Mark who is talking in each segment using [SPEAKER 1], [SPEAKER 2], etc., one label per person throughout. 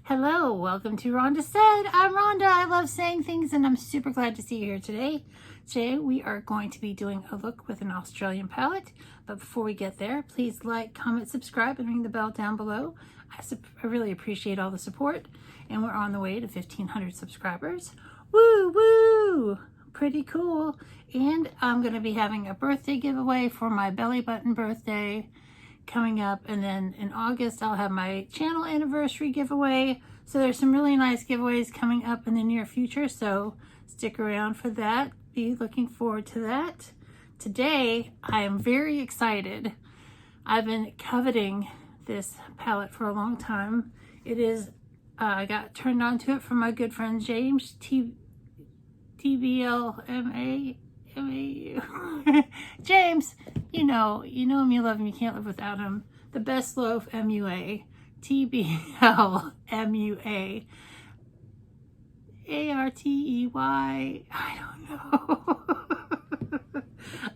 [SPEAKER 1] Hello, welcome to Rhonda Said. I'm Rhonda. I love saying things and I'm super glad to see you here today. Today we are going to be doing a look with an Australian palette. But before we get there, please like, comment, subscribe, and ring the bell down below. I really appreciate all the support. And we're on the way to 1,500 subscribers. Woo, woo! Pretty cool. And I'm going to be having a birthday giveaway for my belly button birthday coming up, and then in August I'll have my channel anniversary giveaway. So there's some really nice giveaways coming up in the near future, so stick around for that. Be looking forward to that. Today I am very excited. I've been coveting this palette for a long time. It is I got turned on to it from my good friend James TBLMA. James, you know him, you love him, you can't live without him. The Best Loaf MUA, TBLMUA, ARTEY, I don't know.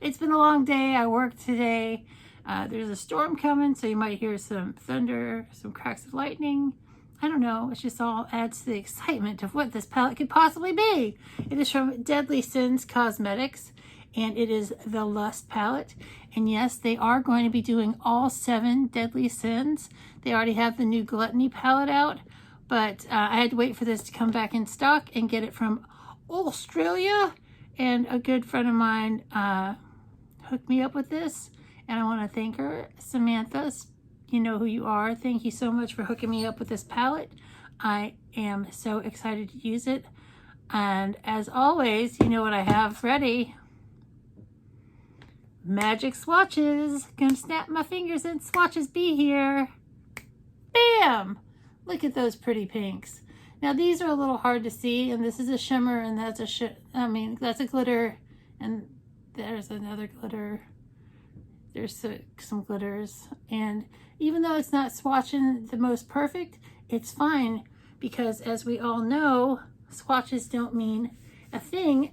[SPEAKER 1] It's been a long day. I worked today. There's a storm coming, so you might hear some thunder, some cracks of lightning. I don't know, it just all adds to the excitement of what this palette could possibly be. It is from Deadly Sins Cosmetics, and it is the Lust palette. And yes, they are going to be doing all 7 Deadly Sins. They already have the new Gluttony palette out, but I had to wait for this to come back in stock and get it from Australia. And a good friend of mine hooked me up with this, and I want to thank her, Samantha. You know who you are. Thank you so much for hooking me up with this palette. I am so excited to use it. And as always, you know what I have ready? Magic swatches. Gonna snap my fingers and swatches be here. Bam! Look at those pretty pinks. Now these are a little hard to see, and this is a shimmer, and that's that's a glitter, and there's another glitter. There's some glitters, and even though it's not swatching the most perfect, it's fine, because as we all know, swatches don't mean a thing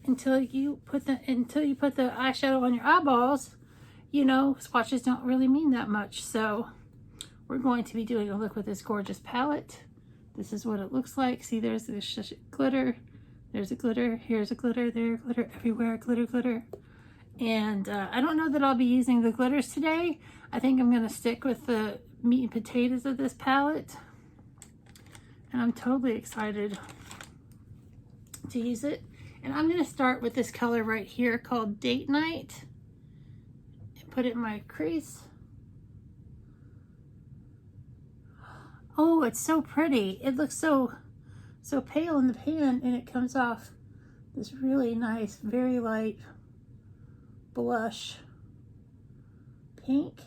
[SPEAKER 1] until you put the eyeshadow on your eyeballs. You know, swatches don't really mean that much. So we're going to be doing a look with this gorgeous palette. This is what it looks like. See, there's this glitter, there's a glitter, here's a glitter, there glitter, everywhere glitter, glitter. And I don't know that I'll be using the glitters today. I think I'm going to stick with the meat and potatoes of this palette. And I'm totally excited to use it. And I'm going to start with this color right here called Date Night. And put it in my crease. Oh, it's so pretty. It looks so pale in the pan, and it comes off this really nice, very light blush pink.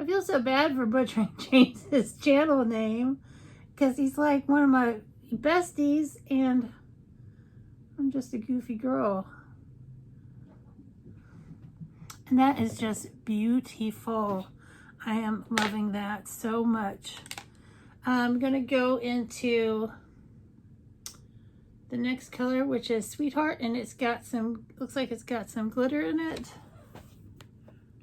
[SPEAKER 1] I feel so bad for butchering James's channel name, because he's like one of my besties and I'm just a goofy girl. And that is just beautiful. I am loving that so much. I'm gonna go into the next color, which is Sweetheart, and it's got some, looks like it's got some glitter in it.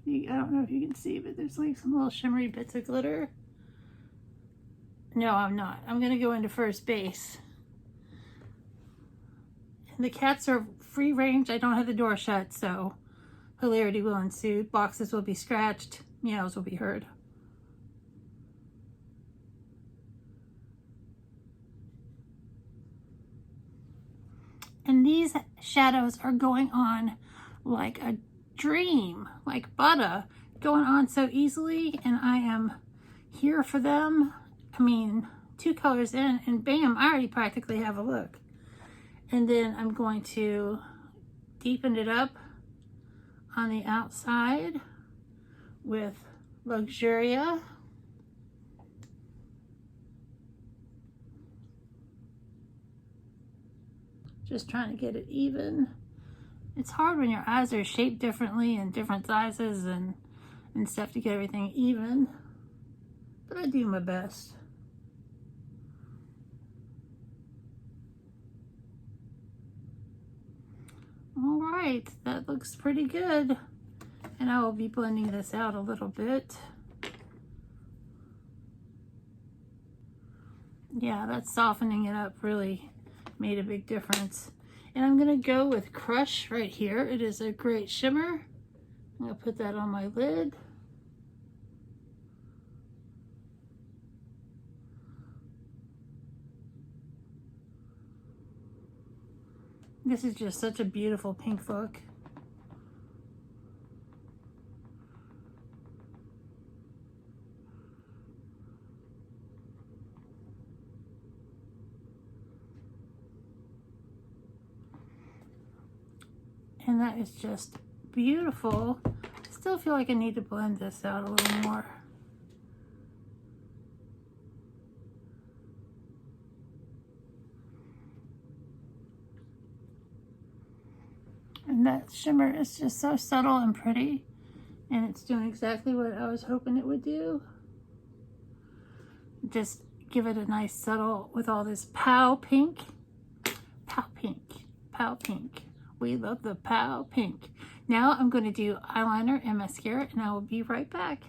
[SPEAKER 1] I don't know if you can see, but there's like some little shimmery bits of glitter. No, I'm not. I'm gonna go into First Base. And the cats are free range. I don't have the door shut, so hilarity will ensue. Boxes will be scratched. Meows will be heard. And these shadows are going on like a dream, like butter, going on so easily, and I am here for them. I mean, 2 colors in, and bam, I already practically have a look. And then I'm going to deepen it up on the outside with Luxuria. Just trying to get it even. It's hard when your eyes are shaped differently and different sizes and stuff to get everything even, but I do my best. All right, that looks pretty good. And I will be blending this out a little bit. Yeah, that softening it up really made a big difference. And I'm going to go with Crush right here. It is a great shimmer. I'm going to put that on my lid. This is just such a beautiful pink look. And that is just beautiful. I still feel like I need to blend this out a little more. And that shimmer is just so subtle and pretty. And it's doing exactly what I was hoping it would do. Just give it a nice subtle with all this pow pink. Pow pink. Pow pink. We love the pow pink. Now I'm going to do eyeliner and mascara, and I will be right back.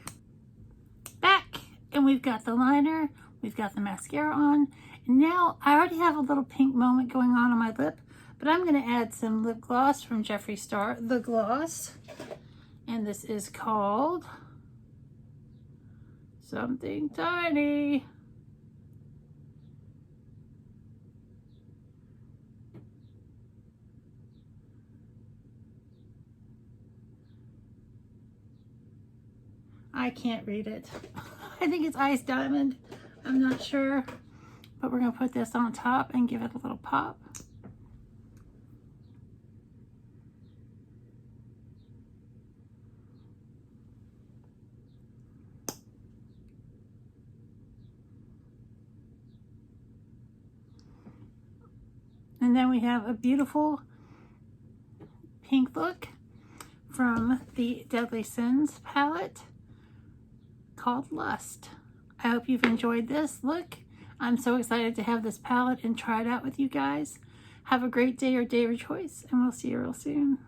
[SPEAKER 1] And we've got the liner, we've got the mascara on, and now I already have a little pink moment going on my lip, but I'm going to add some lip gloss from Jeffree Star, the gloss, and this is called Something Tiny. I can't read it. I think it's Ice Diamond. I'm not sure. But we're going to put this on top and give it a little pop. And then we have a beautiful pink look from the Deadly Sins palette called Lust. I hope you've enjoyed this look. I'm so excited to have this palette and try it out with you guys. Have a great day or day of choice, and we'll see you real soon.